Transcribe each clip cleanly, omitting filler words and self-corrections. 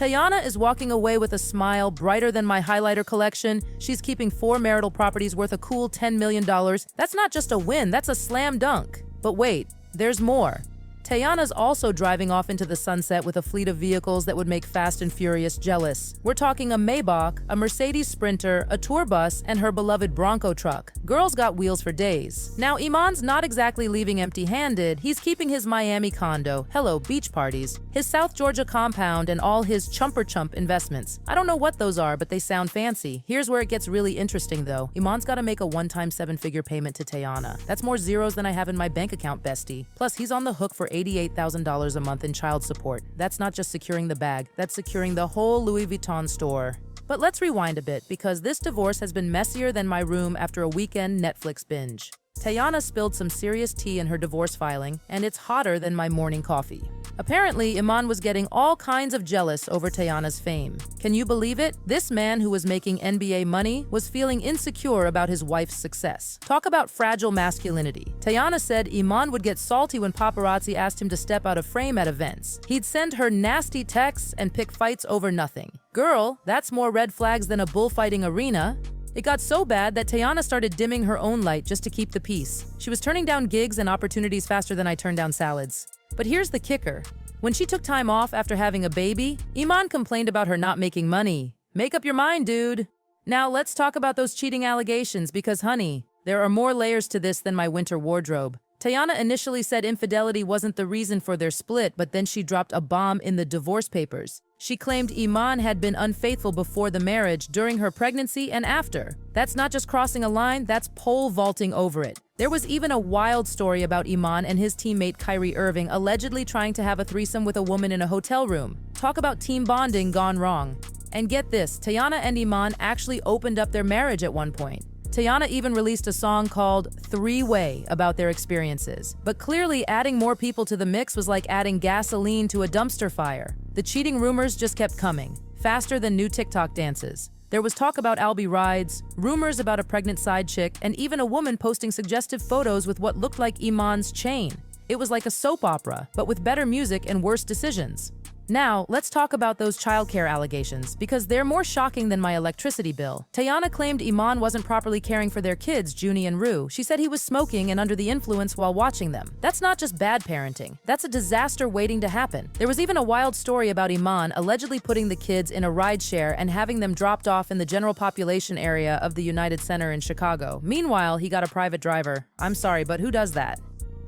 Teyana is walking away with a smile brighter than my highlighter collection. She's keeping 4 marital properties worth a cool $10 million. That's not just a win, that's a slam dunk. But wait, there's more. Teyana's also driving off into the sunset with a fleet of vehicles that would make Fast and Furious jealous. We're talking a Maybach, a Mercedes Sprinter, a tour bus, and her beloved Bronco truck. Girl's got wheels for days. Now, Iman's not exactly leaving empty-handed. He's keeping his Miami condo, hello, beach parties, his South Georgia compound, and all his chumper-chump investments. I don't know what those are, but they sound fancy. Here's where it gets really interesting, though. Iman's got to make a one-time 7-figure payment to Teyana. That's more zeros than I have in my bank account, bestie. Plus, he's on the hook for $88,000 a month in child support. That's not just securing the bag, that's securing the whole Louis Vuitton store. But let's rewind a bit, because this divorce has been messier than my room after a weekend Netflix binge. Teyana spilled some serious tea in her divorce filing, and it's hotter than my morning coffee. Apparently, Iman was getting all kinds of jealous over Teyana's fame. Can you believe it? This man who was making NBA money was feeling insecure about his wife's success. Talk about fragile masculinity. Teyana said Iman would get salty when paparazzi asked him to step out of frame at events. He'd send her nasty texts and pick fights over nothing. Girl, that's more red flags than a bullfighting arena. It got so bad that Teyana started dimming her own light just to keep the peace. She was turning down gigs and opportunities faster than I turned down salads. But here's the kicker. When she took time off after having a baby, Iman complained about her not making money. Make up your mind, dude. Now let's talk about those cheating allegations because, honey, there are more layers to this than my winter wardrobe. Teyana initially said infidelity wasn't the reason for their split, but then she dropped a bomb in the divorce papers. She claimed Iman had been unfaithful before the marriage, during her pregnancy, and after. That's not just crossing a line, that's pole vaulting over it. There was even a wild story about Iman and his teammate Kyrie Irving allegedly trying to have a threesome with a woman in a hotel room. Talk about team bonding gone wrong. And get this, Teyana and Iman actually opened up their marriage at one point. Teyana even released a song called Three-Way about their experiences. But clearly, adding more people to the mix was like adding gasoline to a dumpster fire. The cheating rumors just kept coming, faster than new TikTok dances. There was talk about Albie rides, rumors about a pregnant side chick, and even a woman posting suggestive photos with what looked like Iman's chain. It was like a soap opera, but with better music and worse decisions. Now, let's talk about those childcare allegations, because they're more shocking than my electricity bill. Teyana claimed Iman wasn't properly caring for their kids, Junie and Rue. She said he was smoking and under the influence while watching them. That's not just bad parenting. That's a disaster waiting to happen. There was even a wild story about Iman allegedly putting the kids in a rideshare and having them dropped off in the general population area of the United Center in Chicago. Meanwhile, he got a private driver. I'm sorry, but who does that?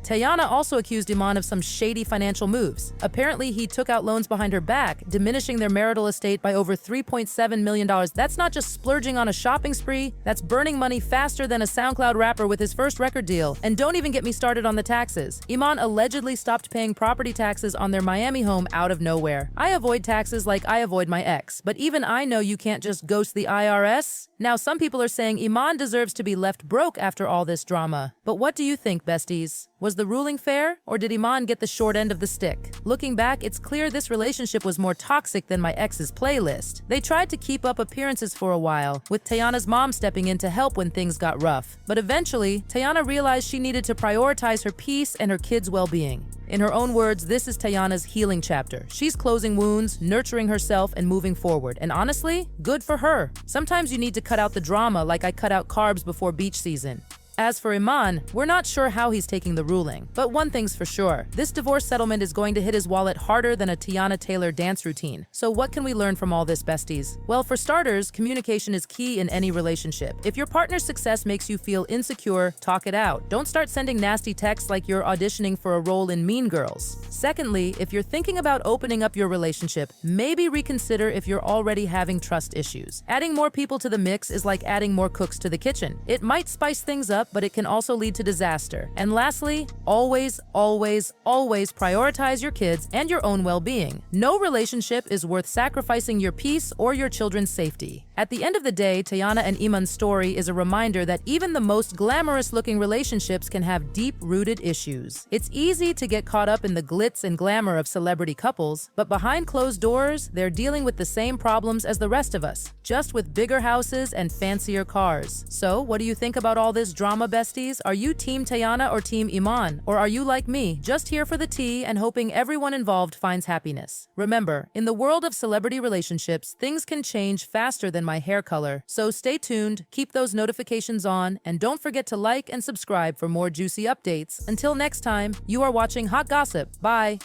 Teyana also accused Iman of some shady financial moves. Apparently, he took out loans behind her back, diminishing their marital estate by over $3.7 million. That's not just splurging on a shopping spree, that's burning money faster than a SoundCloud rapper with his first record deal. And don't even get me started on the taxes. Iman allegedly stopped paying property taxes on their Miami home out of nowhere. I avoid taxes like I avoid my ex, but even I know you can't just ghost the IRS. Now, some people are saying Iman deserves to be left broke after all this drama. But what do you think, besties? Was the ruling fair, or did Iman get the short end of the stick? Looking back, it's clear this relationship was more toxic than my ex's playlist. They tried to keep up appearances for a while, with Teyana's mom stepping in to help when things got rough. But eventually, Teyana realized she needed to prioritize her peace and her kids' well-being. In her own words, this is Teyana's healing chapter. She's closing wounds, nurturing herself, and moving forward. And honestly, good for her. Sometimes you need to cut out the drama like I cut out carbs before beach season. As for Iman, we're not sure how he's taking the ruling. But one thing's for sure, this divorce settlement is going to hit his wallet harder than a Teyana Taylor dance routine. So what can we learn from all this, besties? Well, for starters, communication is key in any relationship. If your partner's success makes you feel insecure, talk it out. Don't start sending nasty texts like you're auditioning for a role in Mean Girls. Secondly, if you're thinking about opening up your relationship, maybe reconsider if you're already having trust issues. Adding more people to the mix is like adding more cooks to the kitchen. It might spice things up, but it can also lead to disaster. And lastly, always, always, always prioritize your kids and your own well-being. No relationship is worth sacrificing your peace or your children's safety. At the end of the day, Teyana and Iman's story is a reminder that even the most glamorous-looking relationships can have deep-rooted issues. It's easy to get caught up in the glitz and glamour of celebrity couples, but behind closed doors, they're dealing with the same problems as the rest of us, just with bigger houses and fancier cars. So, what do you think about all this drama, besties? Are you Team Teyana or Team Iman? Or are you like me, just here for the tea and hoping everyone involved finds happiness? Remember, in the world of celebrity relationships, things can change faster than my hair color. So stay tuned, keep those notifications on, and don't forget to like and subscribe for more juicy updates. Until next time, you are watching Hot Gossip. Bye!